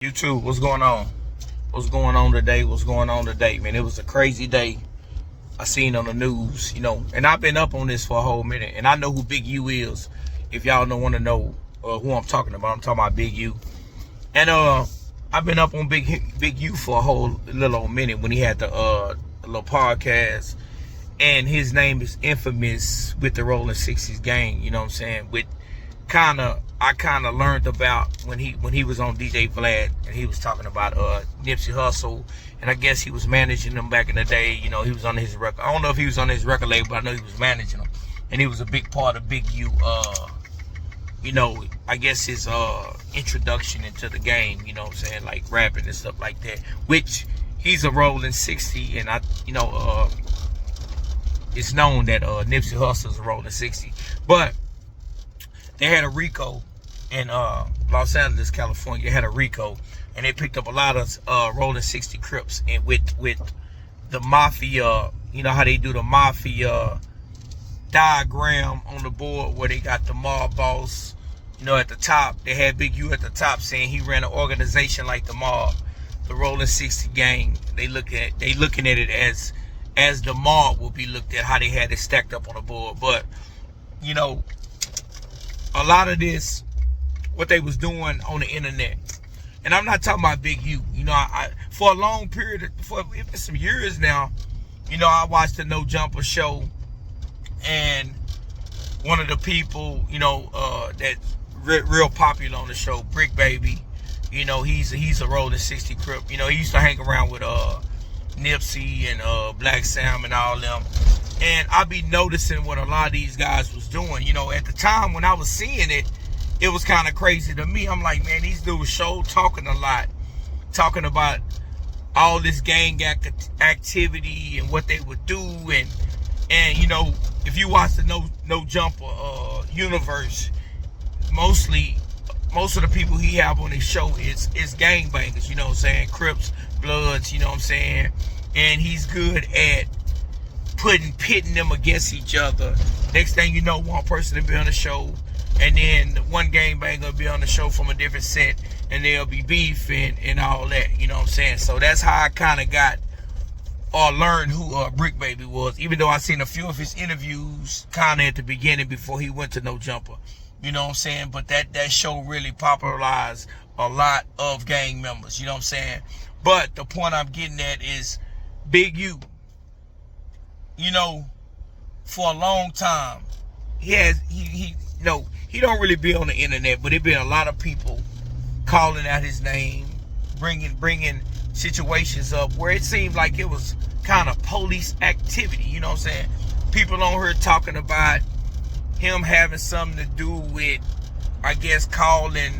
YouTube, what's going on? What's going on today? What's going on today, man? It was a crazy day I seen on the news, and I've been up on this for a whole minute, and I know who Big U is. If y'all don't want to know who I'm talking about Big U. And I've been up on Big U for a whole little old minute when he had the little podcast, and his name is infamous with the Rolling 60s gang. You know what I'm saying? With I kind of learned about when he was on DJ Vlad, and he was talking about Nipsey Hussle, and I guess he was managing them back in the day. He was on his record. I don't know if he was on his record label, but I know he was managing them, and he was a big part of Big U. I guess his introduction into the game. You know what I'm saying, like rapping and stuff like that. Which he's a Rolling 60, and it's known that Nipsey Hussle is a Rolling 60, but they had a Rico in Los Angeles, California. They had a Rico, and they picked up a lot of Rolling 60 Crips, and with the mafia. You know how they do the mafia diagram on the board where they got the mob boss, at the top. They had Big U at the top saying he ran an organization like the mob, the Rolling 60 gang. They looking at it as the mob will be looked at, how they had it stacked up on the board. But a lot of this, what they was doing on the internet, and I'm not talking about Big U. I for a long period, for some years now, I watched the No Jumper show, and one of the people, that's real popular on the show, Brick Baby, he's a Rolling 60 Crip. He used to hang around with Nipsey and Black Sam and all them. And I be noticing what a lot of these guys was doing. At the time when I was seeing it, it was kind of crazy to me. I'm like, man, these dudes talking a lot, talking about all this gang activity and what they would do, and if you watch the No Jumper universe, most of the people he have on his show is gangbangers. You know what I'm saying? Crips, Bloods. You know what I'm saying? And he's good at pitting them against each other. Next thing you know, one person will be on the show, and then one gangbanger will be on the show from a different set, and there'll be beef and all that. You know what I'm saying? So that's how I kind of got or learned who Brick Baby was, even though I seen a few of his interviews kind of at the beginning before he went to No Jumper. You know what I'm saying? But that show really popularized a lot of gang members. You know what I'm saying? But the point I'm getting at is Big U, for a long time, he don't really be on the internet, but it been a lot of people calling out his name, bringing situations up where it seemed like it was kind of police activity. You know what I'm saying? People on here talking about him having something to do with, I guess, calling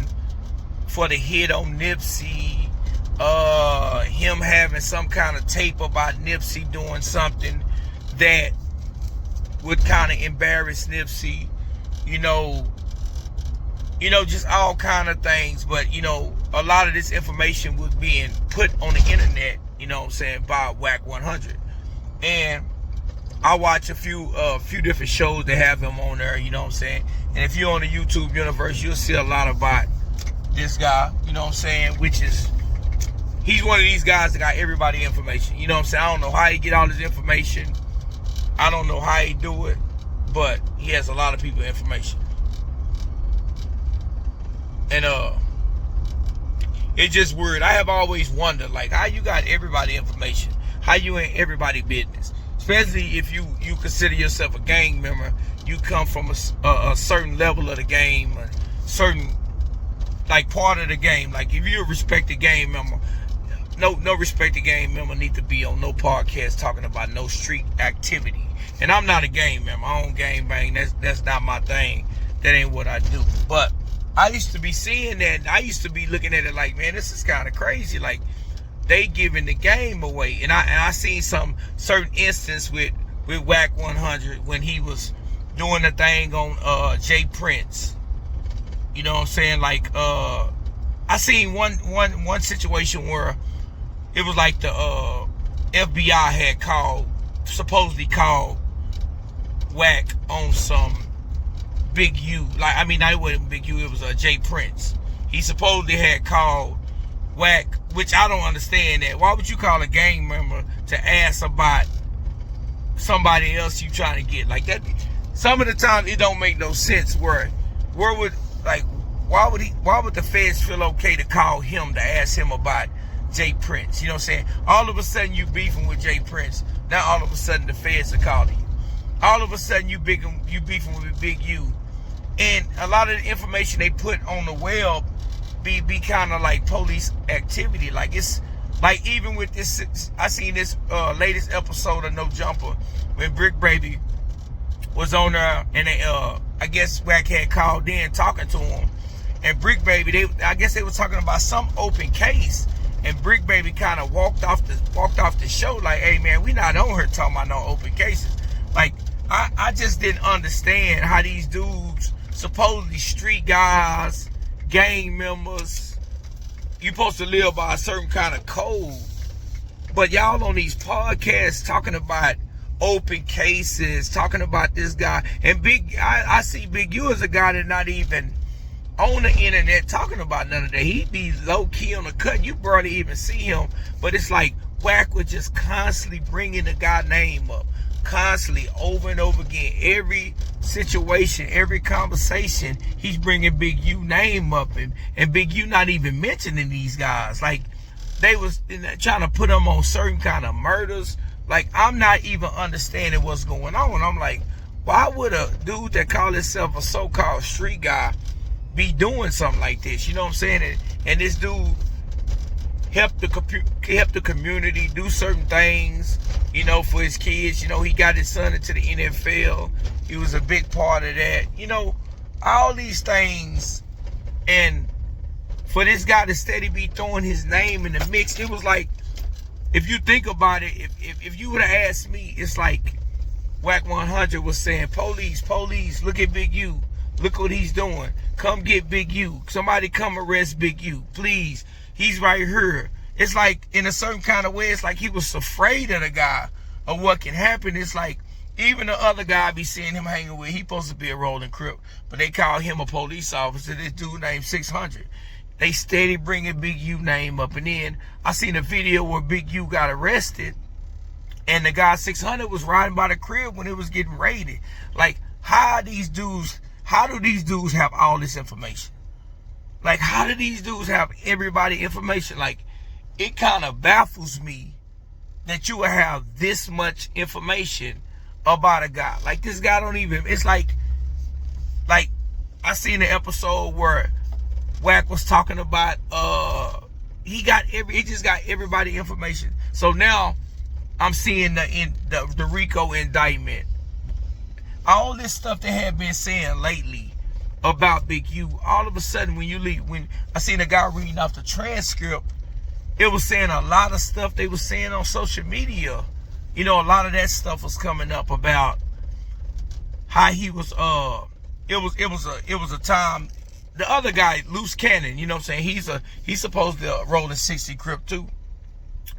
for the hit on Nipsey, him having some kind of tape about Nipsey doing something that would kind of embarrass Nipsey, just all kind of things. But a lot of this information was being put on the internet, by Wack 100. And I watch a few different shows that have him on there, you know what I'm saying? And if you're on the YouTube universe, you'll see a lot about this guy, you know what I'm saying? Which is, he's one of these guys that got everybody information, you know what I'm saying? I don't know how he get all his information. I don't know how he do it, but he has a lot of people information. And it's just weird. I have always wondered, like, how you got everybody information, how you in everybody business, especially if you consider yourself a gang member. You come from a certain level of the game, a certain part of the game. Like, if you're a respected gang member, no respected gang member need to be on no podcast talking about no street activity. And I'm not a gang member. I don't gang bang. That's not my thing. That ain't what I do. But I used to be seeing that. I used to be looking at it like, man, this is kind of crazy. Like, they giving the game away. And I seen some certain instance with Wack 100 when he was doing the thing on Jay Prince. You know what I'm saying? Like, I seen one situation where it was like the FBI had supposedly called Wack on some Big U. Like, I mean, it wasn't Big U, it was Jay Prince. He supposedly had called Wack, which I don't understand that. Why would you call a gang member to ask about somebody else you trying to get? Like that, some of the time it don't make no sense. Where would, like, why would the feds feel okay to call him to ask him about Jay Prince? You know what I'm saying? All of a sudden you beefing with Jay Prince. Now all of a sudden the feds are calling you. All of a sudden you beefing with Big U. And a lot of the information they put on the web be kind of like police activity. Like, it's like, even with this, I seen this latest episode of No Jumper when Brick Baby was on there, and they I guess Wack had called in talking to him, and Brick Baby, I guess they were talking about some open case, and Brick Baby kind of walked off the show like, hey man, we not on here talking about no open cases. Like, I just didn't understand how these dudes, supposedly street guys, gang members, you supposed to live by a certain kind of code, but y'all on these podcasts talking about open cases, talking about this guy. And I see Big U as a guy that not even on the internet talking about none of that. He be low key on the cut. You barely even see him. But it's like Wack was just constantly bringing the guy name up, constantly, over and over again. Every situation, every conversation, he's bringing Big U name up, and Big U not even mentioning these guys. Like, they was trying to put them on certain kind of murders. Like, I'm not even understanding what's going on. I'm like, why would a dude that call himself a so-called street guy be doing something like this? You know what I'm saying? And this dude helped the community do certain things, you know, for his kids. You know, he got his son into the NFL. He was a big part of that. You know, all these things. And for this guy to steady be throwing his name in the mix, it was like, if you think about it, if you would have asked me, it's like Wack 100 was saying, police, look at Big U. Look what he's doing. Come get Big U. Somebody come arrest Big U, please. He's right here. It's like, in a certain kind of way, it's like he was afraid of the guy, of what can happen. It's like, even the other guy I be seeing him hanging with, he supposed to be a rolling crip, but they call him a police officer, this dude named 600. They steady bringing Big U name up. And then I seen a video where Big U got arrested, and the guy 600 was riding by the crib when it was getting raided. Like, how do these dudes have all this information? Like, how do these dudes have everybody information? Like, it kind of baffles me that you would have this much information about a guy. Like, this guy don't even, it's like I seen an episode where Wack was talking about he just got everybody information. So now I'm seeing the Rico indictment. All this stuff they have been saying lately about Big U, all of a sudden when I seen a guy reading off the transcript, it was saying a lot of stuff they was saying on social media. You know, a lot of that stuff was coming up about how he was it was a time. The other guy, Loose Cannon, you know what I'm saying? He's supposed to roll in 60 Crip too.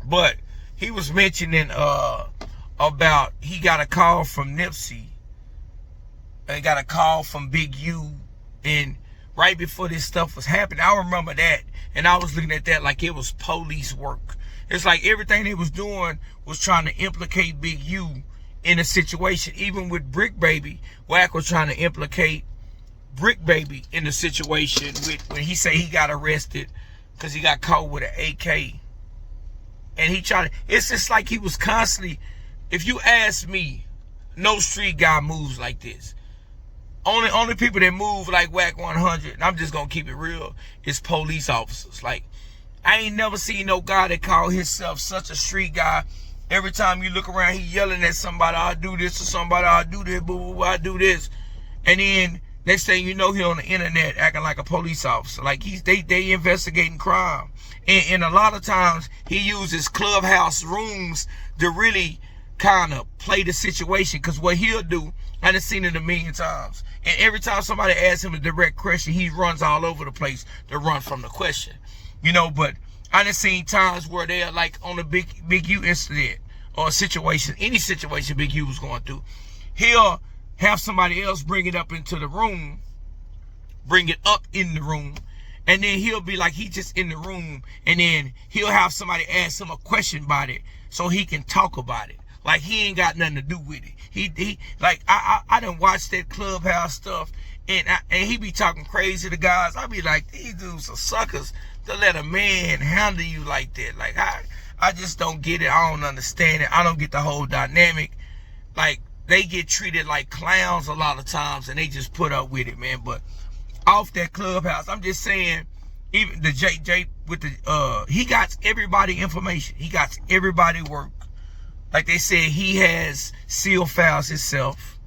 But he was mentioning about he got a call from Nipsey. And got a call from Big U, and right before this stuff was happening, I remember that, and I was looking at that like it was police work. It's like everything they was doing was trying to implicate Big U in a situation. Even with Brick Baby, Wack was trying to implicate Brick Baby in the situation with when he said he got arrested because he got caught with an AK. And he tried to, it's just like he was constantly, if you ask me, no street guy moves like this. Only people that move like Wack 100, and I'm just gonna keep it real, is police officers. Like, I ain't never seen no guy that call himself such a street guy. Every time you look around, he yelling at somebody, I'll do this, or somebody, I'll do this, boo boo, I'll do this. And then next thing you know, he on the internet acting like a police officer. Like, they investigating crime. And a lot of times he uses clubhouse rooms to really kind of play the situation. Because what he'll do, I done seen it a million times. And every time somebody asks him a direct question, he runs all over the place to run from the question. You know, but I done seen times where they're like on a Big U incident or a situation, any situation Big U was going through. He'll have somebody else bring it up in the room, And then he'll be like, he just in the room, and then he'll have somebody ask him a question about it so he can talk about it. Like he ain't got nothing to do with it. He like I done watched that Clubhouse stuff, and he be talking crazy to guys. I be like, these dudes are suckers to let a man handle you like that. Like I just don't get it. I don't understand it. I don't get the whole dynamic. Like they get treated like clowns a lot of times, and they just put up with it, man. But off that Clubhouse, I'm just saying, even the J with the he got everybody information. He got everybody work. Like they said, he has seal files himself.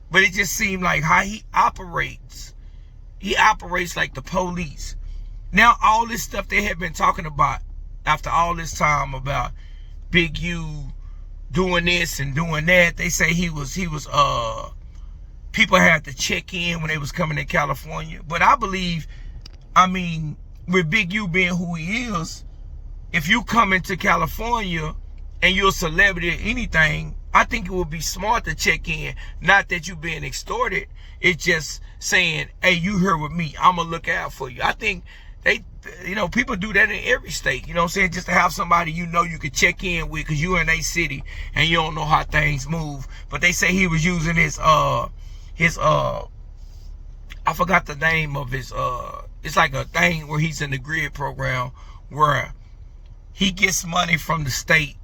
But it just seemed like how he operates like the police. Now all this stuff they have been talking about after all this time about Big U doing this and doing that, they say he was people had to check in when they was coming to California. But I believe, I mean, with Big U being who he is, if you come into California and you're a celebrity or anything, I think it would be smart to check in. Not that you being extorted. It's just saying, hey, you here with me. I'm going to look out for you. I think they, people do that in every state. You know what I'm saying? Just to have somebody you could check in with because you're in a city and you don't know how things move. But they say he was using his I forgot the name of his, it's like a thing where he's in the grid program where he gets money from the state.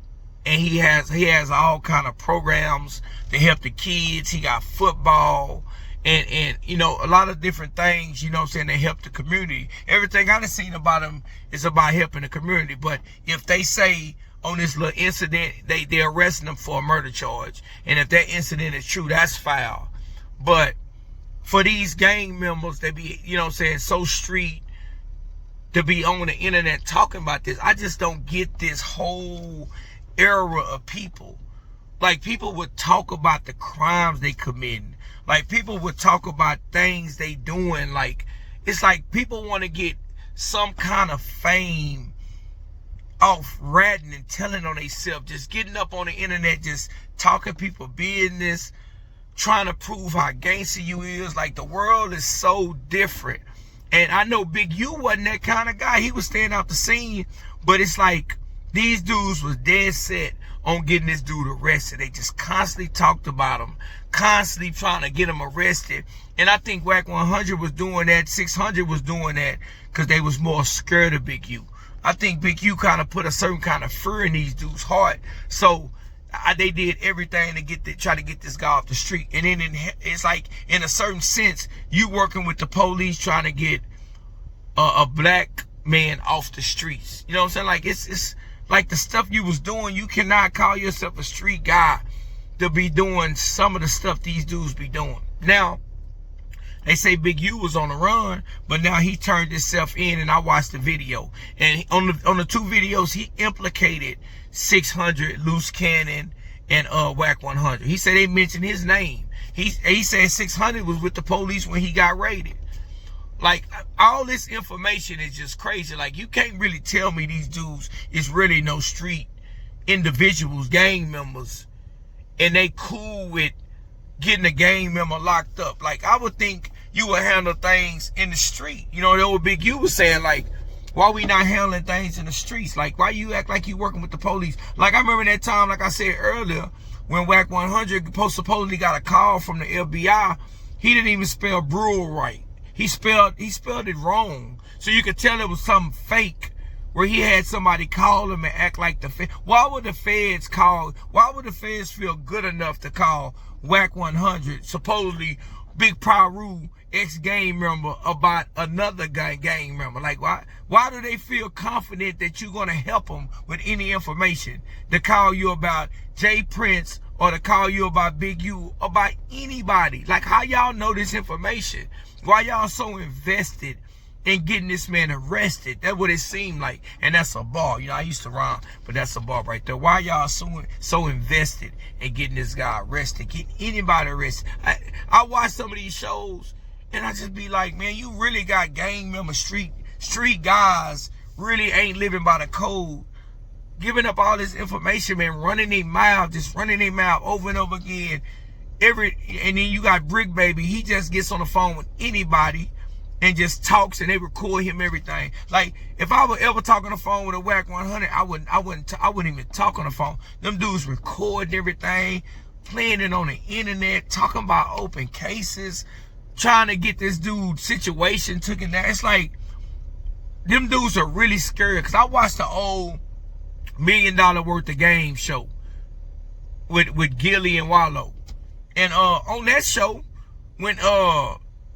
And he has all kind of programs to help the kids. He got football and a lot of different things, you know what I'm saying, they help the community. Everything I've seen about him is about helping the community. But if they say on this little incident, they're arresting him for a murder charge. And if that incident is true, that's foul. But for these gang members, they be, you know what I'm saying, so street to be on the internet talking about this, I just don't get this whole era of people. Like people would talk about the crimes they committing. Like people would talk about things they doing. Like it's like people want to get some kind of fame off ratting and telling on themselves, just getting up on the internet, just talking people business, trying to prove how gangster you is. Like the world is so different. And I know Big U wasn't that kind of guy. He was staying out the scene, but it's like these dudes was dead set on getting this dude arrested. They just constantly talked about him, constantly trying to get him arrested. And I think Wack 100 was doing that, 600 was doing that because they was more scared of Big U. I think Big U kind of put a certain kind of fear in these dudes' heart. So they did everything to try to get this guy off the street. And then it's like, in a certain sense, you working with the police trying to get a black man off the streets. You know what I'm saying? Like it's like the stuff you was doing, you cannot call yourself a street guy to be doing some of the stuff these dudes be doing. Now, they say Big U was on the run, but now he turned himself in, and I watched the video. And on the two videos, he implicated 600, Loose Cannon, and Wack 100. He said they mentioned his name. He said 600 was with the police when he got raided. Like, all this information is just crazy. Like, you can't really tell me these dudes is really no street individuals, gang members, and they cool with getting a gang member locked up. Like, I would think you would handle things in the street. You know, the old Big U was saying, like, why we not handling things in the streets? Like, why you act like you working with the police? Like, I remember that time, like I said earlier, when Wack 100 supposedly got a call from the FBI, he didn't even spell Brewer right. He spelled it wrong. So you could tell it was something fake where he had somebody call him and act like the feds. Why would the feds feel good enough to call Wack 100, supposedly Big Paru, ex-gang member, about another gang member? Like, why do they feel confident that you're going to help them with any information to call you about Jay Prince or to call you about Big U, about anybody? Like, how y'all know this information? Why y'all so invested in getting this man arrested? That's what it seemed like. And that's a bar. You know, I used to rhyme, but that's a bar right there. Why y'all so invested in getting this guy arrested, getting anybody arrested? I watch some of these shows, and I just be like, man, you really got gang members, street guys, really ain't living by the code, giving up all this information, man, running their mouth over and over again. And then you got Brick Baby. He just gets on the phone with anybody and just talks, and they record him everything. Like, if I would ever talk on the phone with a Wack 100, I wouldn't even talk on the phone. Them dudes recording everything, playing it on the internet, talking about open cases, trying to get this dude situation taken down. It's like, them dudes are really scary. Cause I watched the old $1 Million Worth of Game show with Gilly and Wallow. And on that show, when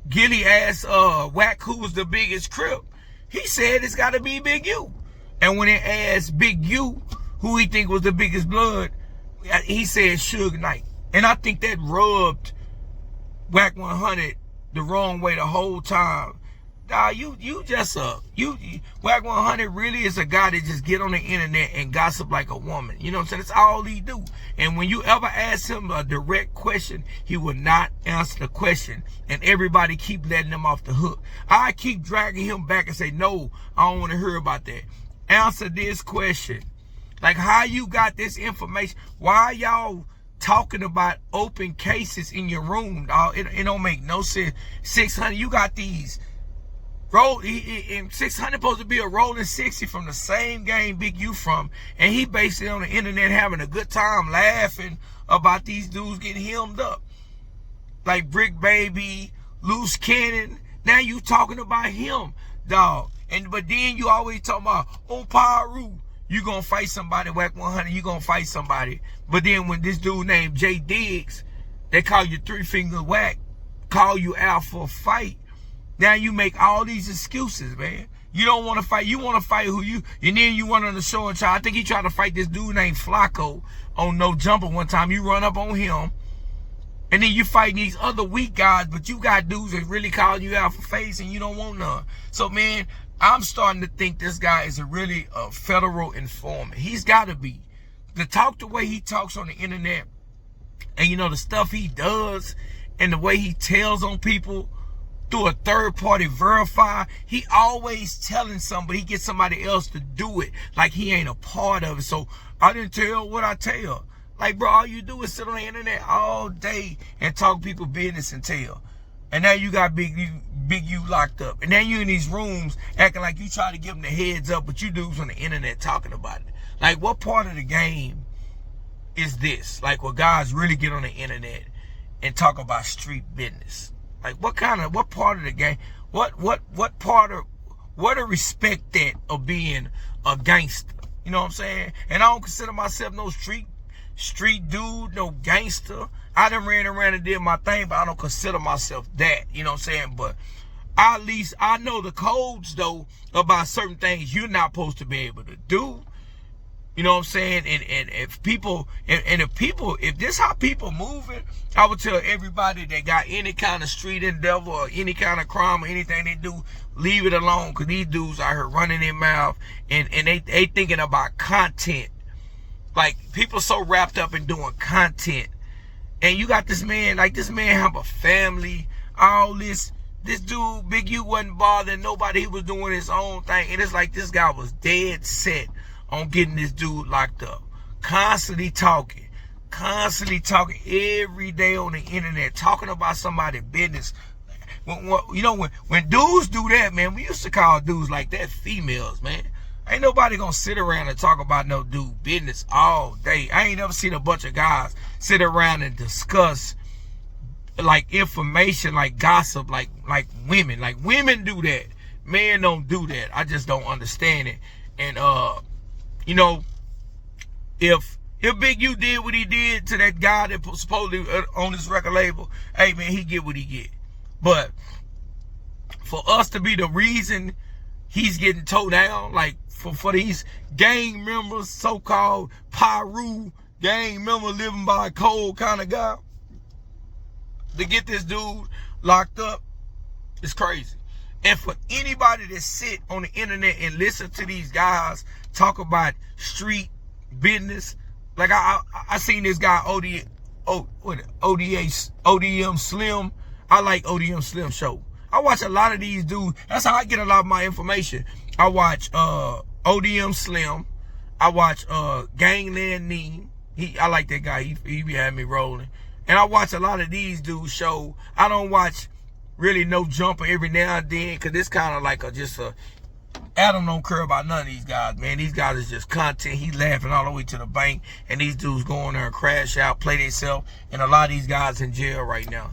Gilly asked Wack who was the biggest Crip, he said it's gotta be Big U. And when they asked Big U who he think was the biggest Blood, he said Suge Knight. And I think that rubbed Wack 100 the wrong way the whole time. Wack 100 really is a guy that just get on the internet and gossip like a woman. You know what I'm saying? That's all he do. And when you ever ask him a direct question, he will not answer the question. And everybody keep letting him off the hook. I keep dragging him back and say, no, I don't want to hear about that. Answer this question. Like, how you got this information? Why y'all talking about open cases in your room, dog? It don't make no sense. 600, you got these. And 600 supposed to be a rolling 60 from the same game Big U from, and he based it on the internet having a good time laughing about these dudes getting hemmed up. Like Brick Baby, Loose Cannon. Now you talking about him, dog. But then you always talking about, oh, Paru, you gonna fight somebody, Wack 100, you gonna fight somebody. But then when this dude named Jay Diggs, they call you Three Finger Wack, call you out for a fight. Now you make all these excuses, man. You don't want to fight. You want to fight who you, and then you went on the show and try. I think he tried to fight this dude named Flacco on No Jumper one time. You run up on him, and then you fight these other weak guys, but you got dudes that really calling you out for face, and you don't want none. So, man, I'm starting to think this guy is really a federal informant. He's got to be. To talk the way he talks on the internet, and you know the stuff he does, and the way he tells on people through a third party verify, he always telling somebody, he gets somebody else to do it like he ain't a part of it. So I didn't tell what I tell. Like, bro, all you do is sit on the internet all day and talk people business and tell. And now you got Big U locked up. And then you in these rooms acting like you try to give them the heads up, but you dudes on the internet talking about it. Like, what part of the game is this? Like, where guys really get on the internet and talk about street business? Like, what part of the game, what a respect that of being a gangster? You know what I'm saying? And I don't consider myself no street dude, no gangster. I done ran around and did my thing, but I don't consider myself that. You know what I'm saying? But at least I know the codes, though, about certain things you're not supposed to be able to do. You know what I'm saying? And if this how people moving, I would tell everybody that got any kind of street endeavor or any kind of crime or anything they do, leave it alone. Because these dudes out here running their mouth and they thinking about content. Like, people so wrapped up in doing content. And you got this man, like this man have a family, all this. This dude, Big U, wasn't bothering nobody. He was doing his own thing. And it's like this guy was dead set on getting this dude locked up. Constantly talking every day on the internet, talking about somebody's business. When dudes do that, man, we used to call dudes like that females, man. Ain't nobody gonna sit around and talk about no dude business all day. I ain't never seen a bunch of guys sit around and discuss like information, like gossip, like women. Like, women do that. Men don't do that. I just don't understand it. And you know, if Big U did what he did to that guy that supposedly on his record label, hey man, he get what he get. But for us to be the reason he's getting towed down, like for these gang members, so-called Paru gang member living by a code kind of guy, to get this dude locked up is crazy. And for anybody that sit on the internet and listen to these guys talk about street business, like I seen this guy ODM Slim. I like ODM Slim show. I watch a lot of these dudes. That's how I get a lot of my information. I watch ODM Slim. I watch Gangland Neem. I like that guy. He be having me rolling. And I watch a lot of these dudes show. I don't watch really no jumper every now and then, because it's kind of like Adam don't care about none of these guys, man. These guys is just content. He laughing all the way to the bank, and these dudes go in there and crash out, play themselves, and a lot of these guys in jail right now.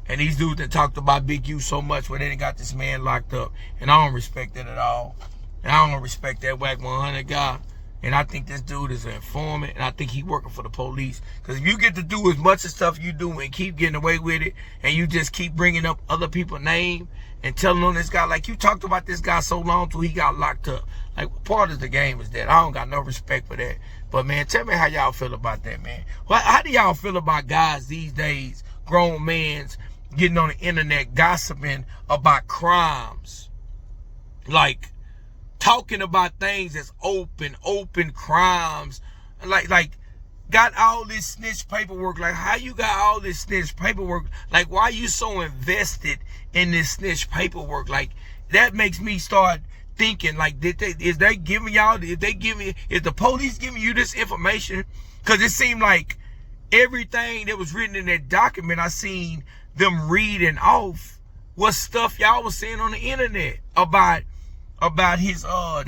And these dudes that talked about Big U so much when they done got this man locked up, and I don't respect that at all. And I don't respect that Wack 100 guy. And I think this dude is an informant, and I think he working for the police. Because if you get to do as much of stuff you do and keep getting away with it, and you just keep bringing up other people's name and telling on this guy, like you talked about this guy so long till he got locked up. Like, what part of the game is that? I don't got no respect for that. But, man, tell me how y'all feel about that, man. How do y'all feel about guys these days, grown mans, getting on the internet gossiping about crimes? Like, talking about things that's open crimes, like got all this snitch paperwork. Like, how you got all this snitch paperwork? Like, why you so invested in this snitch paperwork? Like, that makes me start thinking, like, is the police giving you this information? Because it seemed like everything that was written in that document, I seen them reading off was stuff y'all was saying on the internet about his I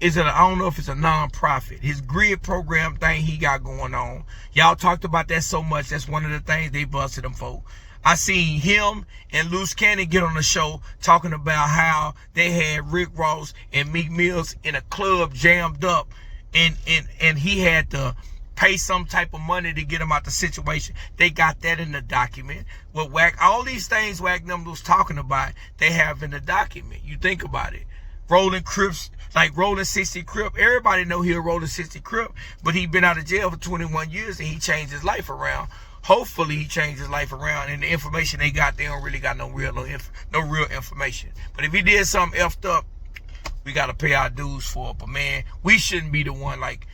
don't know if it's a non-profit, his grid program thing he got going on. Y'all talked about that so much. That's one of the things they busted him for. I seen him and Loose Cannon get on the show talking about how they had Rick Ross and Meek Mills in a club jammed up, and he had to pay some type of money to get him out the situation. They got that in the document. Well, Wack, all these things Wack number was talking about, they have in the document. You think about it. Rolling Crips, like Rolling 60 Crip. Everybody know he a Rolling 60 Crip, but he been out of jail for 21 years and he changed his life around. Hopefully he changed his life around, and the information they got, they don't really got no real information. But if he did something effed up, we got to pay our dues for it. But man, we shouldn't be the one, like,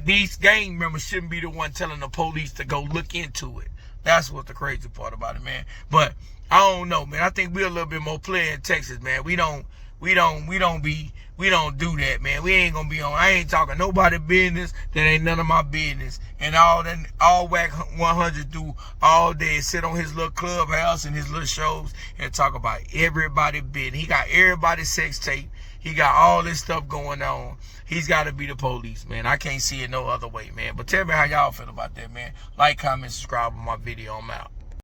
these gang members shouldn't be the one telling the police to go look into it. That's what's the crazy part about it, man. But I don't know, man. I think we're a little bit more player in Texas, man. We don't do that, man. We ain't gonna be on. I ain't talking nobody business that ain't none of my business. And all Wack 100 do all day is sit on his little clubhouse and his little shows and talk about everybody business. He got everybody's sex tape. He got all this stuff going on. He's got to be the police, man. I can't see it no other way, man. But tell me how y'all feel about that, man. Like, comment, subscribe on my video. I'm out.